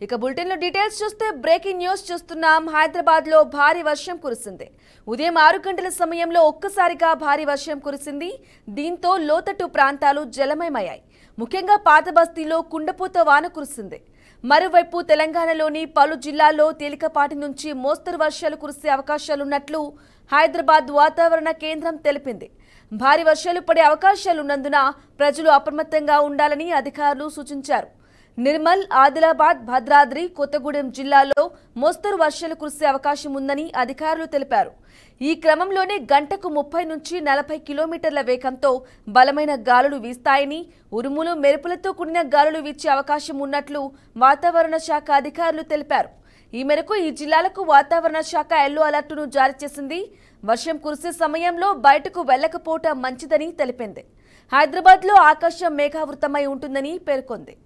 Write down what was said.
ఇక బులెటిన్ లో డీటెయిల్స్ చూస్తే బ్రేకింగ్ న్యూస్ చూస్తున్నాం. హైదరాబాద్ లో భారీ వర్షం కురిసింది. ఉదయం 6 గంటల సమయంలో ఒక్కసారిగా భారీ వర్షం కురిసింది. దీంతో లోతట్టు ప్రాంతాలు జలమయమయ్యాయి. ముఖ్యంగా పాత బస్తీలో కుండపోత వాన కురిసింది. మరోవైపు తెలంగాణలోని పలు జిల్లాల్లో తేలికపాటి నుంచి మోస్తరు వర్షాలు కురిసే అవకాశాలున్నట్లు హైదరాబాద్ వాతావరణ కేంద్రం తెలిపింది. భారీ వర్షాలు పడే అవకాశాలున్నందున ప్రజలు అప్రమత్తంగా ఉండాలని అధికారులు సూచించారు. నిర్మల్, ఆదిలాబాద్, భద్రాద్రి, కొత్తగూడెం జిల్లాల్లో మోస్తరు వర్షాలు కురిసే అవకాశం ఉందని అధికారులు తెలిపారు. ఈ క్రమంలోనే గంటకు 30 నుంచి 40 కిలోమీటర్ల వేగంతో బలమైన గాలులు వీస్తాయని, ఉరుములు, మెరుపులతో కూడిన గాలులు వీచే అవకాశం ఉన్నట్లు వాతావరణ శాఖ అధికారులు తెలిపారు. ఈ మేరకు ఈ జిల్లాలకు వాతావరణ శాఖ ఎల్లో అలర్టును జారీ చేసింది. వర్షం కురిసే సమయంలో బయటకు వెళ్లకపోవటం మంచిదని తెలిపింది. హైదరాబాద్లో ఆకాశం మేఘావృతమై ఉంటుందని పేర్కొంది.